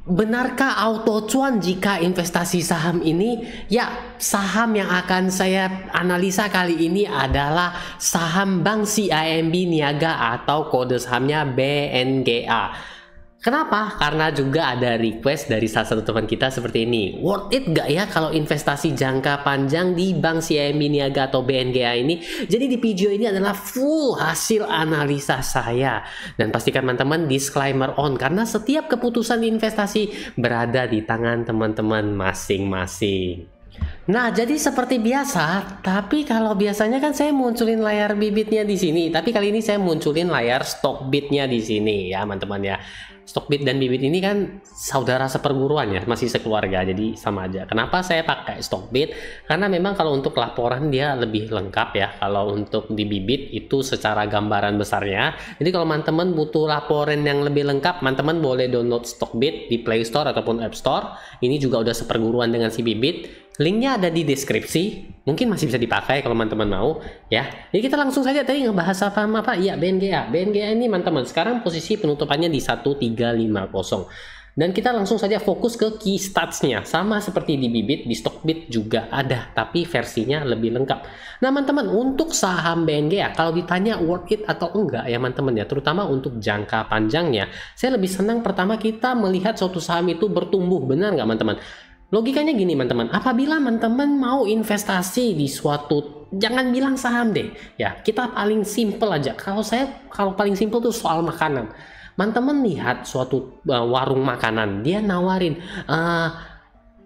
Benarkah auto cuan jika investasi saham ini? Ya, saham yang akan saya analisa kali ini adalah saham Bank CIMB Niaga atau kode sahamnya BNGA. Kenapa? Karena juga ada request dari salah satu teman kita seperti ini. Worth it gak ya kalau investasi jangka panjang di Bank CIMB Niaga atau BNGA ini? Jadi di video ini adalah full hasil analisa saya. Dan pastikan teman-teman disclaimer on, karena setiap keputusan investasi berada di tangan teman-teman masing-masing. Nah, jadi seperti biasa, tapi kalau biasanya kan saya munculin layar bibitnya di sini, tapi kali ini saya munculin layar Stockbit-nya di sini ya, teman-teman ya. Stockbit dan Bibit ini kan saudara seperguruan ya, masih sekeluarga, jadi sama aja. Kenapa saya pakai Stockbit? Karena memang kalau untuk laporan dia lebih lengkap ya. Kalau untuk di Bibit itu secara gambaran besarnya. Jadi kalau teman-teman butuh laporan yang lebih lengkap, teman-teman boleh download Stockbit di Play Store ataupun App Store. Ini juga udah seperguruan dengan si Bibit. Linknya ada di deskripsi, mungkin masih bisa dipakai kalau teman-teman mau ya. Jadi kita langsung saja tadi ngebahas apa? Ya, BNGA. BNGA ini teman-teman sekarang posisi penutupannya di 1350. Dan kita langsung saja fokus ke key statsnya. Sama seperti di Bibit, di Stockbit juga ada, tapi versinya lebih lengkap. Nah teman-teman, untuk saham BNGA kalau ditanya worth it atau enggak ya teman-teman ya, terutama untuk jangka panjangnya, saya lebih senang pertama kita melihat suatu saham itu bertumbuh. Benar nggak teman-teman? Logikanya gini teman-teman, apabila teman-teman mau investasi di suatu, jangan bilang saham deh ya, kita paling simple aja. Kalau paling simple tuh soal makanan. Teman-teman lihat suatu warung makanan, dia nawarin,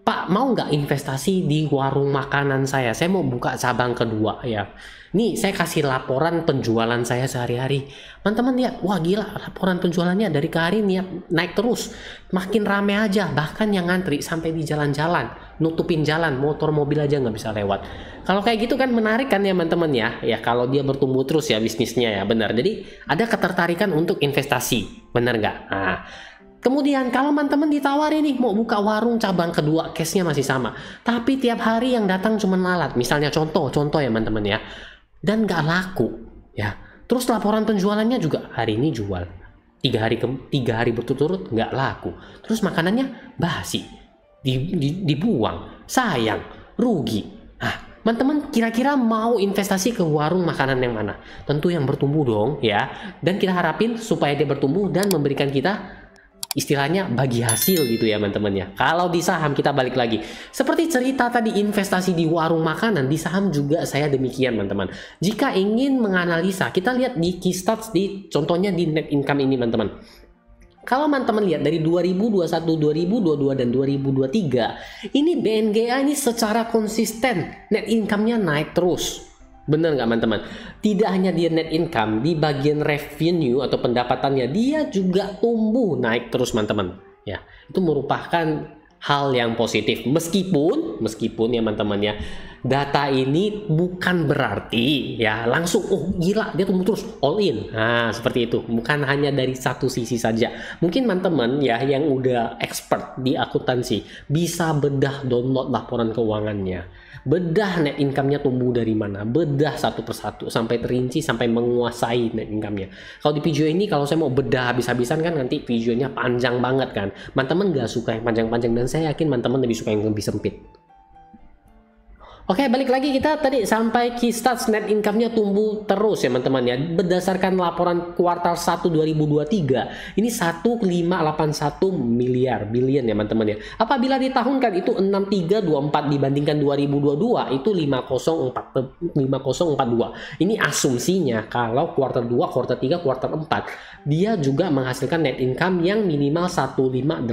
Pak, mau nggak investasi di warung makanan saya mau buka cabang kedua ya. Nih saya kasih laporan penjualan saya sehari-hari. Teman-teman lihat, wah gila, laporan penjualannya dari ke hari naik terus, makin rame aja, bahkan yang ngantri sampai di jalan-jalan, nutupin jalan, motor mobil aja nggak bisa lewat. Kalau kayak gitu kan menarik kan ya teman-teman ya kalau dia bertumbuh terus ya bisnisnya ya, benar. Jadi ada ketertarikan untuk investasi, benar nggak? Nah, kemudian kalau teman-teman ditawarin nih mau buka warung cabang kedua, case-nya masih sama, tapi tiap hari yang datang cuma lalat, misalnya contoh ya teman-teman ya, dan nggak laku ya. Terus laporan penjualannya juga hari ini jual, tiga hari berturut-turut nggak laku, terus makanannya basi, dibuang, sayang, rugi. Nah teman-teman kira-kira mau investasi ke warung makanan yang mana? Tentu yang bertumbuh dong ya, dan kita harapin supaya dia bertumbuh dan memberikan kita istilahnya bagi hasil gitu ya teman-teman ya. Kalau di saham kita balik lagi, seperti cerita tadi investasi di warung makanan, di saham juga saya demikian teman-teman. Jika ingin menganalisa, kita lihat di key stats, di contohnya di net income ini teman-teman. Kalau teman-teman lihat dari 2021, 2022, dan 2023, ini BNGA ini secara konsisten net income-nya naik terus. Bener nggak teman-teman? Tidak hanya dia net income, di bagian revenue atau pendapatannya dia juga tumbuh naik terus teman-teman. Ya, itu merupakan hal yang positif. Meskipun ya teman-teman ya, data ini bukan berarti ya langsung oh gila dia tumbuh terus all in. Nah seperti itu, bukan hanya dari satu sisi saja. Mungkin teman-teman ya yang udah expert di akuntansi bisa bedah download laporan keuangannya, bedah net income-nya tumbuh dari mana, bedah satu persatu sampai terinci, sampai menguasai net income-nya. Kalau di video ini kalau saya mau bedah habis-habisan kan nanti videonya panjang banget kan. Teman-teman gak suka yang panjang-panjang, dan saya yakin teman-teman lebih suka yang lebih sempit. Oke, balik lagi kita tadi sampai key stats net income-nya tumbuh terus ya teman-teman ya. Berdasarkan laporan kuartal 1 2023, ini 1581 miliar billion ya teman-teman ya. Apabila ditahunkan itu 6324 dibandingkan 2022 itu 5042. Ini asumsinya kalau kuartal 2, kuartal 3, kuartal 4 dia juga menghasilkan net income yang minimal 1581,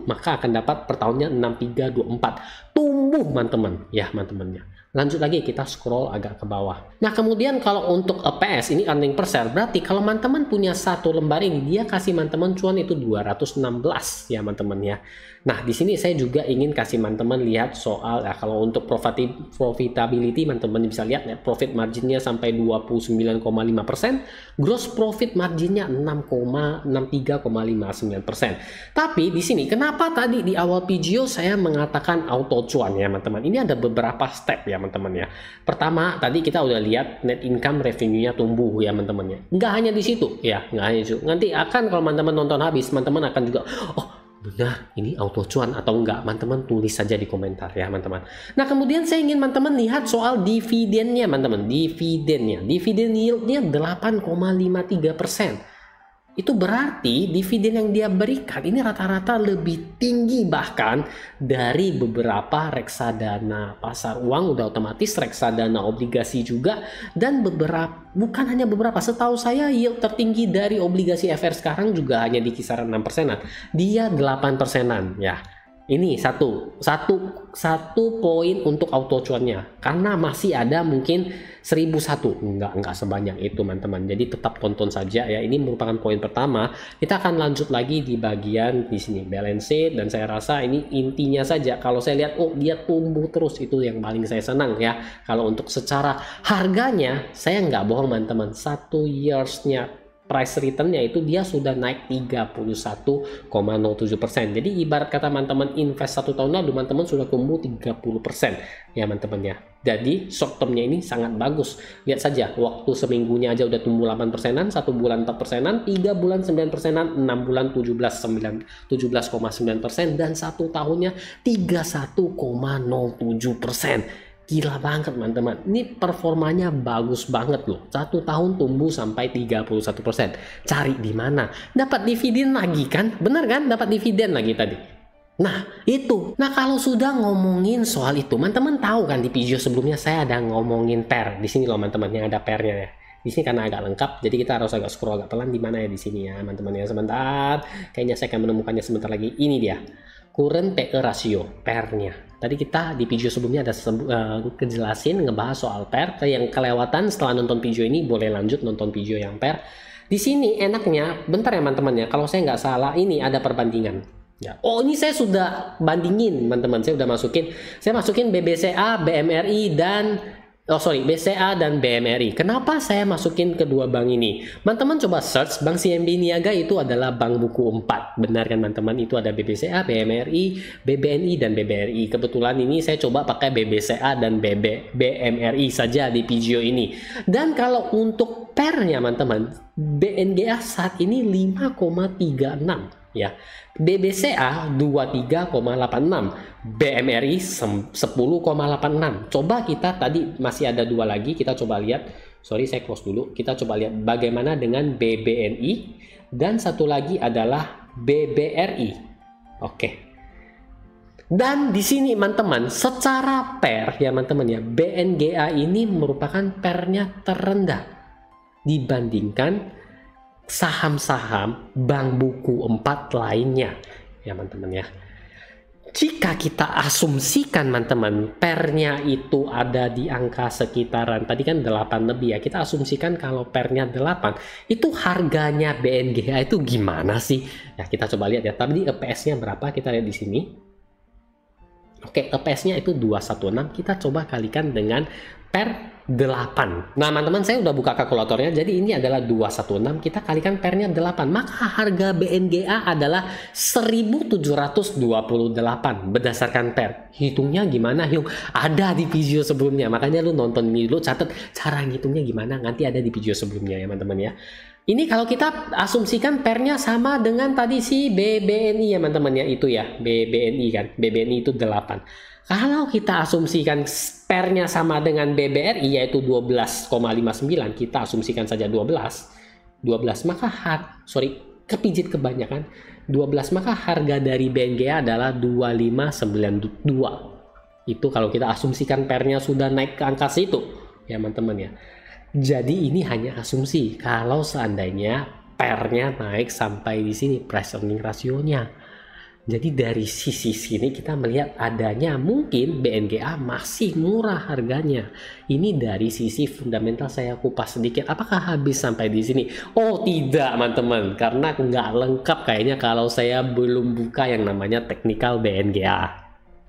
maka akan dapat per tahunnya 6324. Tumbuh teman-teman ya teman-teman. Lanjut lagi kita scroll agak ke bawah. Nah kemudian kalau untuk EPS ini earning per share, berarti kalau teman-teman punya satu lembar ini dia kasih teman-teman cuan itu 216 ya teman-teman ya. Nah di sini saya juga ingin kasih teman-teman lihat soal ya, kalau untuk profitability teman-teman bisa lihat net profit marginnya sampai 29,5%, gross profit marginnya 63,59%. Tapi di sini kenapa tadi di awal video saya mengatakan auto cuan ya teman-teman? Ini ada beberapa step ya teman-teman ya. Pertama tadi kita udah lihat net income revenue-nya tumbuh ya teman-teman ya. Nggak hanya di situ ya, nggak hanya itu. Nanti akan kalau teman-teman nonton habis, teman-teman akan juga oh benar ini auto cuan atau enggak? Teman-teman tulis saja di komentar ya teman-teman. Nah kemudian saya ingin teman-teman lihat soal dividennya teman-teman. Dividen yieldnya 8,53%. Itu berarti dividen yang dia berikan ini rata-rata lebih tinggi bahkan dari beberapa reksadana pasar uang, udah otomatis reksadana obligasi juga, dan bukan hanya beberapa, setahu saya yield tertinggi dari obligasi FR sekarang juga hanya di kisaran 6%-an. Dia 8%-an ya. Ini satu poin untuk auto cuannya, karena masih ada mungkin 1001, enggak sebanyak itu teman-teman. Jadi tetap tonton saja ya. Ini merupakan poin pertama. Kita akan lanjut lagi di bagian di sini balance sheet, dan saya rasa ini intinya saja. Kalau saya lihat dia tumbuh terus, itu yang paling saya senang ya. Kalau untuk secara harganya saya nggak bohong teman-teman, 1 years-nya price return-nya itu dia sudah naik 31,07%. Jadi ibarat kata teman-teman invest 1 tahun lalu, teman-teman sudah tumbuh 30% ya teman-teman ya. Jadi short term-nya ini sangat bagus. Lihat saja, waktu seminggunya aja udah tumbuh 8%-an, 1 bulan 4%-an, 3 bulan 9%-an, 6 bulan 17,9%, dan 1 tahunnya 31,07%. Gila banget teman-teman, ini performanya bagus banget loh. 1 tahun tumbuh sampai 31%. Cari di mana? Dapat dividen lagi kan? Bener kan? Dapat dividen lagi tadi. Nah itu. Nah kalau sudah ngomongin soal itu, teman-teman tahu kan di video sebelumnya saya ada ngomongin PER. Di sini loh teman-teman yang ada PER-nya ya. Di sini karena agak lengkap, jadi kita harus agak scroll agak pelan. Di mana ya di sini ya teman-teman ya. Sebentar, kayaknya saya akan menemukannya sebentar lagi. Ini dia. Current PE ratio, PER-nya. Tadi kita di video sebelumnya ada kejelasin ngebahas soal PER. Yang kelewatan setelah nonton video ini boleh lanjut nonton video yang PER. Di sini enaknya, bentar ya teman-teman ya, kalau saya nggak salah ini ada perbandingan. Ya. Oh ini saya sudah bandingin teman-teman, saya masukin BBCA, BMRI dan BCA dan BMRI. Kenapa saya masukin kedua bank ini? Teman-teman coba search Bank CIMB Niaga itu adalah bank buku 4. Benar kan teman-teman? Itu ada BBCA, BMRI, BBNI dan BBRI. Kebetulan ini saya coba pakai BBCA dan BMRI saja di video ini. Dan kalau untuk PER-nya teman-teman, BNGA saat ini 5,36 ya. BBCA 23,86, BMRI 10,86. Coba kita tadi masih ada 2 lagi, kita coba lihat. Sorry saya close dulu. Kita coba lihat bagaimana dengan BBNI, dan satu lagi adalah BBRI. Oke. Dan di sini teman-teman, secara PER ya teman-teman ya, BNGA ini merupakan PER-nya terendah dibandingkan saham-saham bank buku 4 lainnya ya teman-teman ya. Jika kita asumsikan teman-teman PER-nya itu ada di angka sekitaran tadi kan 8 lebih ya, kita asumsikan kalau PER-nya 8, itu harganya BNGA itu gimana sih ya. Kita coba lihat ya, tadi EPS-nya berapa, kita lihat di sini. Oke, EPS-nya itu 216, kita coba kalikan dengan PER 8. Nah teman-teman, saya udah buka kalkulatornya, jadi ini adalah 216, kita kalikan PER-nya 8, maka harga BNGA adalah 1728 berdasarkan PER. Hitungnya gimana Hyung? Ada di video sebelumnya, makanya lu nonton ini dulu, catat cara ngitungnya gimana, nanti ada di video sebelumnya ya teman-teman ya. Ini kalau kita asumsikan PER-nya sama dengan tadi si BBNI ya teman-teman ya, itu ya BBNI kan, BBNI itu 8. Kalau kita asumsikan PER-nya sama dengan BBRI yaitu 12,59, kita asumsikan saja 12, maka kepijit kebanyakan 12, maka harga dari BNGA adalah 2592. Itu kalau kita asumsikan PER-nya sudah naik ke angka situ ya teman-teman ya. Jadi ini hanya asumsi. Kalau seandainya PER-nya naik sampai di sini price earning ratio-nya. Jadi dari sisi sini kita melihat adanya mungkin BNGA masih murah harganya. Ini dari sisi fundamental saya kupas sedikit. Apakah habis sampai di sini? Oh tidak teman-teman, karena nggak lengkap kayaknya kalau saya belum buka yang namanya teknikal BNGA.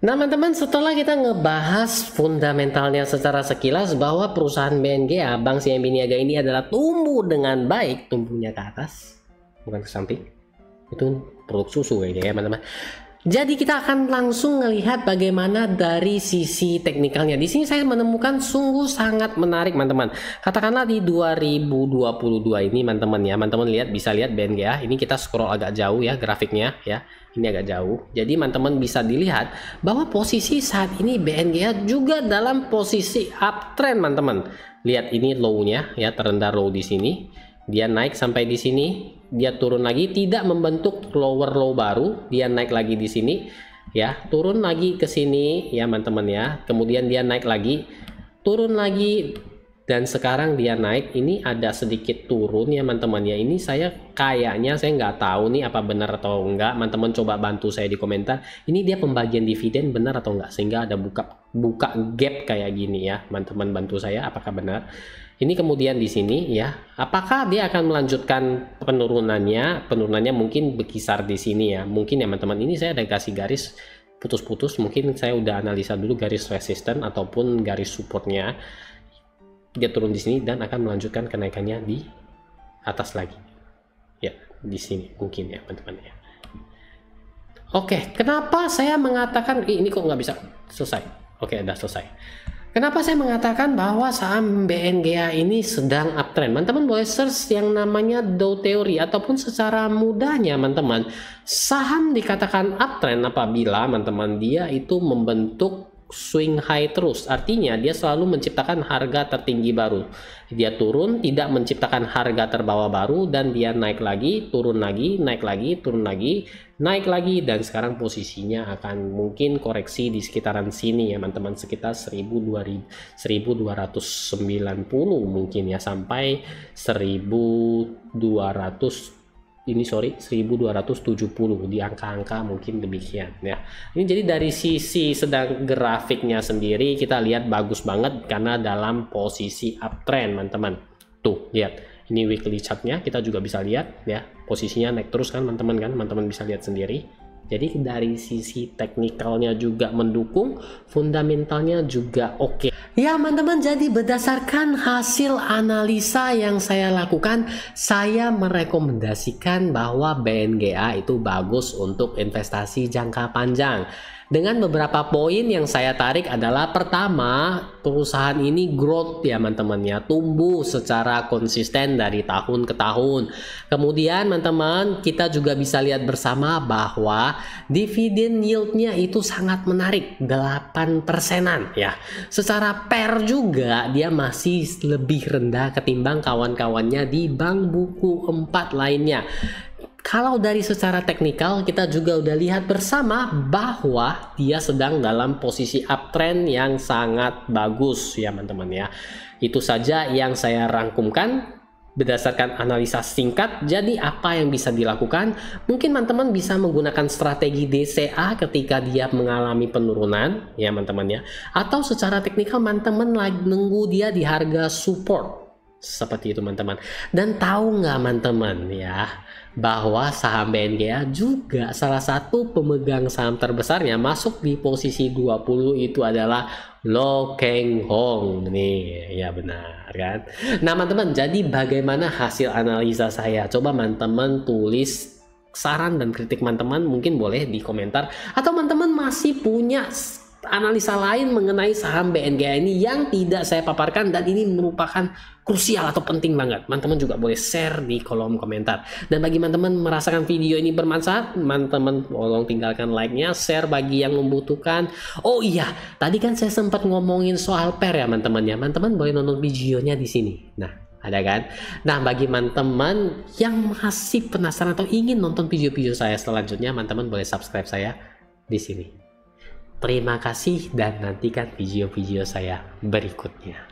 Nah teman-teman, setelah kita ngebahas fundamentalnya secara sekilas bahwa perusahaan BNGA, Bank CIMB Niaga ini adalah tumbuh dengan baik, tumbuhnya ke atas bukan ke samping. Itu produk susu kayaknya ya teman-teman. Jadi kita akan langsung melihat bagaimana dari sisi teknikalnya. Di sini saya menemukan sungguh sangat menarik, teman-teman. Katakanlah di 2022 ini, teman-teman ya. Teman-teman lihat, bisa lihat BNGA. Ini kita scroll agak jauh ya grafiknya ya. Ini agak jauh. Jadi teman-teman bisa dilihat bahwa posisi saat ini BNGA juga dalam posisi uptrend, teman-teman. Lihat ini low-nya ya, terendah low di sini. Dia naik sampai di sini, dia turun lagi, tidak membentuk lower low baru, dia naik lagi di sini ya, turun lagi ke sini ya teman-teman ya, kemudian dia naik lagi, turun lagi, dan sekarang dia naik. Ini ada sedikit turun ya teman-teman ya. Ini saya kayaknya, saya nggak tahu nih apa benar atau enggak, teman-teman coba bantu saya di komentar. Ini dia pembagian dividen benar atau enggak, sehingga ada buka gap kayak gini ya, teman-teman bantu saya apakah benar. Ini kemudian di sini ya, apakah dia akan melanjutkan penurunannya? Penurunannya mungkin berkisar di sini ya, mungkin ya teman-teman. Ini saya ada kasih garis putus-putus, mungkin saya udah analisa dulu garis resisten ataupun garis supportnya. Dia turun di sini dan akan melanjutkan kenaikannya di atas lagi ya, di sini mungkin ya teman-teman ya. Oke, kenapa saya mengatakan ini kok nggak bisa selesai? Oke, udah selesai. Kenapa saya mengatakan bahwa saham BNGA ini sedang uptrend? Teman-teman boleh search yang namanya Dow Theory, ataupun secara mudahnya teman-teman, saham dikatakan uptrend apabila teman-teman dia itu membentuk swing high terus. Artinya dia selalu menciptakan harga tertinggi baru. Dia turun, tidak menciptakan harga terbawah baru, dan dia naik lagi, turun lagi, naik lagi, turun lagi, naik lagi, dan sekarang posisinya akan mungkin koreksi di sekitaran sini ya teman-teman, sekitar 1290 mungkin ya, sampai 1270 di angka-angka mungkin demikian ya. Ini jadi dari sisi sedang grafiknya sendiri kita lihat bagus banget karena dalam posisi uptrend teman-teman. Tuh lihat, ini weekly chartnya kita juga bisa lihat ya, posisinya naik terus kan teman-teman kan, teman-teman bisa lihat sendiri. Jadi dari sisi teknikalnya juga mendukung, fundamentalnya juga oke. Ya teman-teman, jadi berdasarkan hasil analisa yang saya lakukan, saya merekomendasikan bahwa BNGA itu bagus untuk investasi jangka panjang. Dengan beberapa poin yang saya tarik adalah, pertama, perusahaan ini growth ya teman-teman ya, tumbuh secara konsisten dari tahun ke tahun. Kemudian teman-teman kita juga bisa lihat bersama bahwa dividen yieldnya itu sangat menarik, 8%-an ya. Secara per juga dia masih lebih rendah ketimbang kawan-kawannya di bank buku 4 lainnya. Kalau dari secara teknikal kita juga udah lihat bersama bahwa dia sedang dalam posisi uptrend yang sangat bagus ya teman-teman ya. Itu saja yang saya rangkumkan berdasarkan analisa singkat. Jadi apa yang bisa dilakukan? Mungkin teman-teman bisa menggunakan strategi DCA ketika dia mengalami penurunan ya teman-teman ya. Atau secara teknikal teman-teman lagi nunggu dia di harga support. Seperti itu teman-teman. Dan tahu nggak teman-teman ya, bahwa saham BNGA juga salah satu pemegang saham terbesarnya masuk di posisi 20 itu adalah Lo Keng Hong nih ya, benar kan. Nah teman-teman, jadi bagaimana hasil analisa saya? Coba teman-teman tulis saran dan kritik teman-teman, mungkin boleh di komentar, atau teman-teman masih punya analisa lain mengenai saham BNGA ini yang tidak saya paparkan dan ini merupakan krusial atau penting banget. Teman-teman juga boleh share di kolom komentar. Dan bagi teman-teman merasakan video ini bermanfaat, teman-teman tolong tinggalkan like-nya, share bagi yang membutuhkan. Oh iya, tadi kan saya sempat ngomongin soal PER ya teman-teman ya. Teman-teman boleh nonton videonya di sini. Nah, ada kan? Nah, bagi teman-teman yang masih penasaran atau ingin nonton video-video saya selanjutnya, teman-teman boleh subscribe saya di sini. Terima kasih dan nantikan video-video saya berikutnya.